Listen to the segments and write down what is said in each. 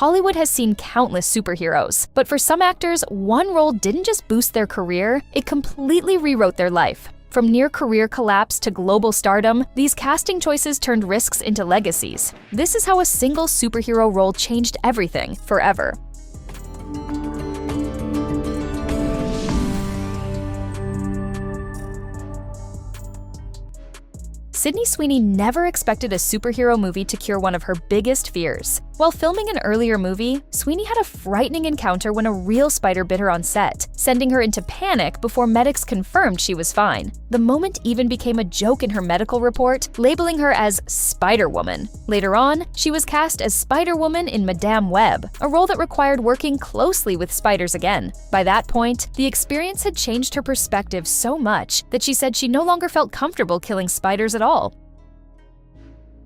Hollywood has seen countless superheroes, but for some actors, one role didn't just boost their career, it completely rewrote their life. From near-career collapse to global stardom, these casting choices turned risks into legacies. This is how a single superhero role changed everything, forever. Sydney Sweeney never expected a superhero movie to cure one of her biggest fears. While filming an earlier movie, Sweeney had a frightening encounter when a real spider bit her on set, sending her into panic before medics confirmed she was fine. The moment even became a joke in her medical report, labeling her as Spider-Woman. Later on, she was cast as Spider-Woman in Madame Web, a role that required working closely with spiders again. By that point, the experience had changed her perspective so much that she said she no longer felt comfortable killing spiders at all.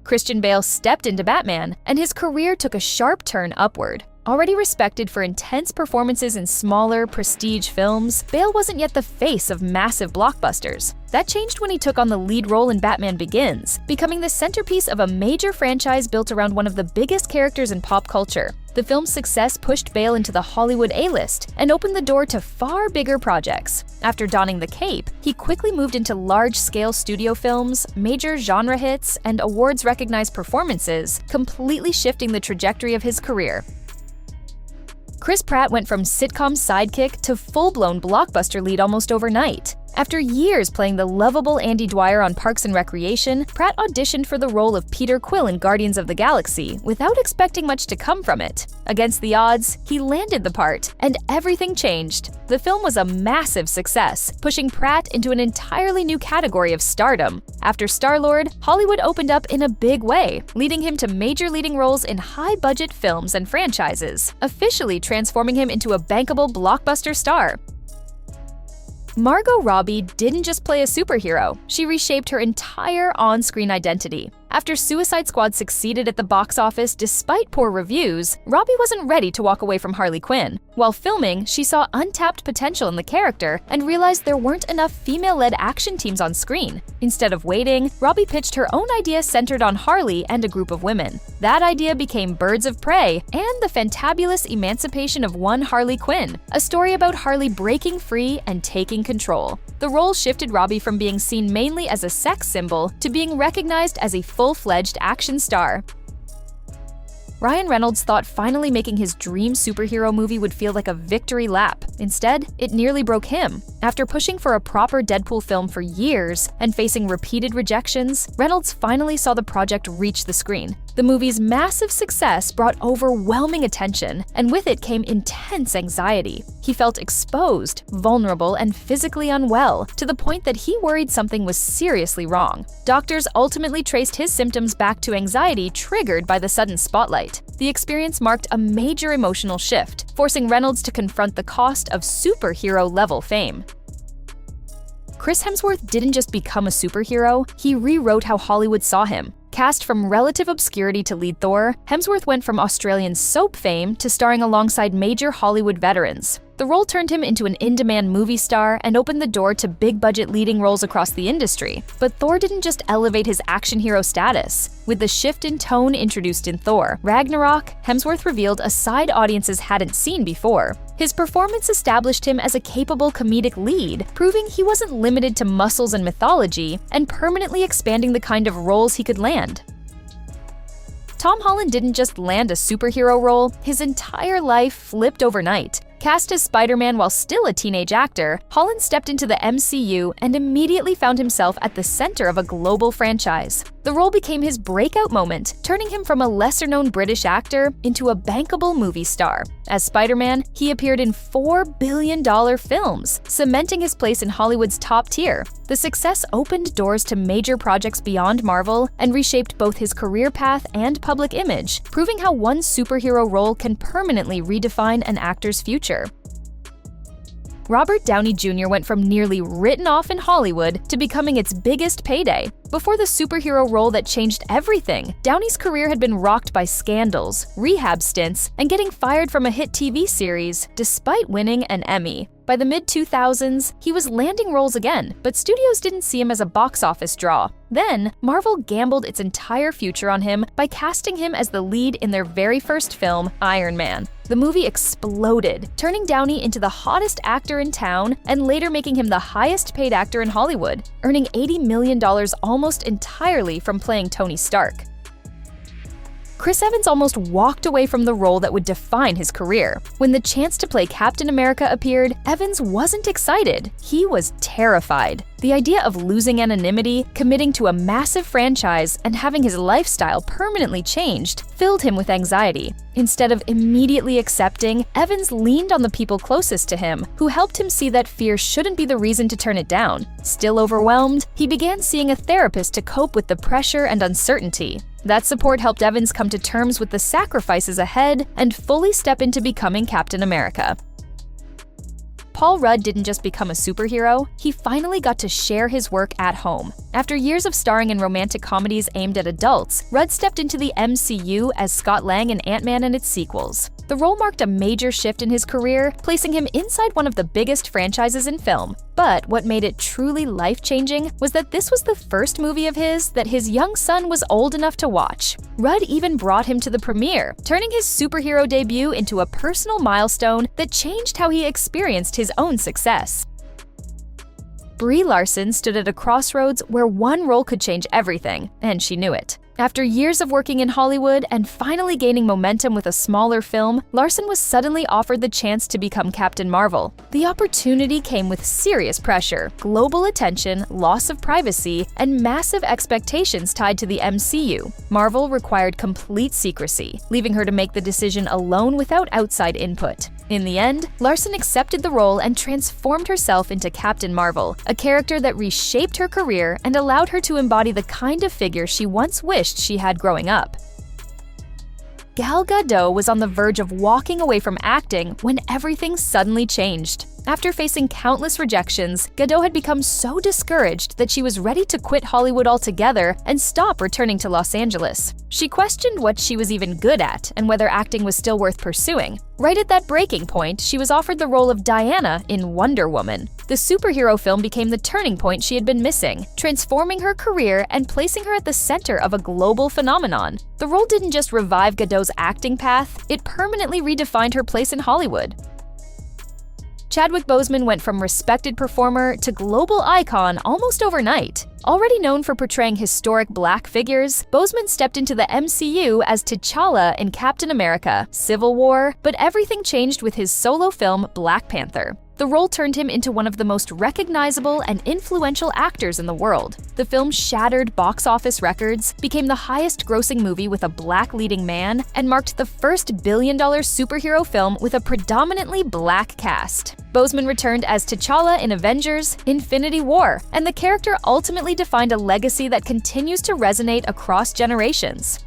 Christian Bale stepped into Batman, and his career took a sharp turn upward. Already respected for intense performances in smaller, prestige films, Bale wasn't yet the face of massive blockbusters. That changed when he took on the lead role in Batman Begins, becoming the centerpiece of a major franchise built around one of the biggest characters in pop culture. The film's success pushed Bale into the Hollywood A-list and opened the door to far bigger projects. After donning the cape, he quickly moved into large-scale studio films, major genre hits, and awards-recognized performances, completely shifting the trajectory of his career. Chris Pratt went from sitcom sidekick to full-blown blockbuster lead almost overnight. After years playing the lovable Andy Dwyer on Parks and Recreation, Pratt auditioned for the role of Peter Quill in Guardians of the Galaxy without expecting much to come from it. Against the odds, he landed the part, and everything changed. The film was a massive success, pushing Pratt into an entirely new category of stardom. After Star-Lord, Hollywood opened up in a big way, leading him to major leading roles in high-budget films and franchises, officially transforming him into a bankable blockbuster star. Margot Robbie didn't just play a superhero, she reshaped her entire on-screen identity. After Suicide Squad succeeded at the box office despite poor reviews, Robbie wasn't ready to walk away from Harley Quinn. While filming, she saw untapped potential in the character and realized there weren't enough female-led action teams on screen. Instead of waiting, Robbie pitched her own idea centered on Harley and a group of women. That idea became Birds of Prey and the fantabulous emancipation of one Harley Quinn, a story about Harley breaking free and taking control. The role shifted Robbie from being seen mainly as a sex symbol to being recognized as a full-fledged action star. Ryan Reynolds thought finally making his dream superhero movie would feel like a victory lap. Instead, it nearly broke him. After pushing for a proper Deadpool film for years and facing repeated rejections, Reynolds finally saw the project reach the screen. The movie's massive success brought overwhelming attention, and with it came intense anxiety. He felt exposed, vulnerable, and physically unwell, to the point that he worried something was seriously wrong. Doctors ultimately traced his symptoms back to anxiety triggered by the sudden spotlight. The experience marked a major emotional shift, forcing Reynolds to confront the cost of superhero-level fame. Chris Hemsworth didn't just become a superhero, he rewrote how Hollywood saw him. Cast from relative obscurity to lead Thor, Hemsworth went from Australian soap fame to starring alongside major Hollywood veterans. The role turned him into an in-demand movie star and opened the door to big-budget leading roles across the industry. But Thor didn't just elevate his action hero status. With the shift in tone introduced in Thor Ragnarok, Hemsworth revealed a side audiences hadn't seen before. His performance established him as a capable comedic lead, proving he wasn't limited to muscles and mythology, and permanently expanding the kind of roles he could land. Tom Holland didn't just land a superhero role, his entire life flipped overnight. Cast as Spider-Man while still a teenage actor, Holland stepped into the MCU and immediately found himself at the center of a global franchise. The role became his breakout moment, turning him from a lesser-known British actor into a bankable movie star. As Spider-Man, he appeared in $4 billion films, cementing his place in Hollywood's top tier. The success opened doors to major projects beyond Marvel and reshaped both his career path and public image, proving how one superhero role can permanently redefine an actor's future. Robert Downey Jr. went from nearly written off in Hollywood to becoming its biggest payday. Before the superhero role that changed everything, Downey's career had been rocked by scandals, rehab stints, and getting fired from a hit TV series, despite winning an Emmy. By the mid-2000s, he was landing roles again, but studios didn't see him as a box office draw. Then, Marvel gambled its entire future on him by casting him as the lead in their very first film, Iron Man. The movie exploded, turning Downey into the hottest actor in town and later making him the highest-paid actor in Hollywood, earning $80 million almost entirely from playing Tony Stark. Chris Evans almost walked away from the role that would define his career. When the chance to play Captain America appeared, Evans wasn't excited. He was terrified. The idea of losing anonymity, committing to a massive franchise, and having his lifestyle permanently changed filled him with anxiety. Instead of immediately accepting, Evans leaned on the people closest to him, who helped him see that fear shouldn't be the reason to turn it down. Still overwhelmed, he began seeing a therapist to cope with the pressure and uncertainty. That support helped Evans come to terms with the sacrifices ahead and fully step into becoming Captain America. Paul Rudd didn't just become a superhero, he finally got to share his work at home. After years of starring in romantic comedies aimed at adults, Rudd stepped into the MCU as Scott Lang in Ant-Man and its sequels. The role marked a major shift in his career, placing him inside one of the biggest franchises in film. But what made it truly life-changing was that this was the first movie of his that his young son was old enough to watch. Rudd even brought him to the premiere, turning his superhero debut into a personal milestone that changed how he experienced his own success. Brie Larson stood at a crossroads where one role could change everything, and she knew it. After years of working in Hollywood and finally gaining momentum with a smaller film, Larson was suddenly offered the chance to become Captain Marvel. The opportunity came with serious pressure, global attention, loss of privacy, and massive expectations tied to the MCU. Marvel required complete secrecy, leaving her to make the decision alone without outside input. In the end, Larson accepted the role and transformed herself into Captain Marvel, a character that reshaped her career and allowed her to embody the kind of figure she once wished she had growing up. Gal Gadot was on the verge of walking away from acting when everything suddenly changed. After facing countless rejections, Gadot had become so discouraged that she was ready to quit Hollywood altogether and stop returning to Los Angeles. She questioned what she was even good at and whether acting was still worth pursuing. Right at that breaking point, she was offered the role of Diana in Wonder Woman. The superhero film became the turning point she had been missing, transforming her career and placing her at the center of a global phenomenon. The role didn't just revive Gadot's acting path, it permanently redefined her place in Hollywood. Chadwick Boseman went from respected performer to global icon almost overnight. Already known for portraying historic black figures, Boseman stepped into the MCU as T'Challa in Captain America: Civil War, but everything changed with his solo film Black Panther. The role turned him into one of the most recognizable and influential actors in the world. The film shattered box office records, became the highest-grossing movie with a black leading man, and marked the first billion-dollar superhero film with a predominantly black cast. Boseman returned as T'Challa in Avengers: Infinity War, and the character ultimately defined a legacy that continues to resonate across generations.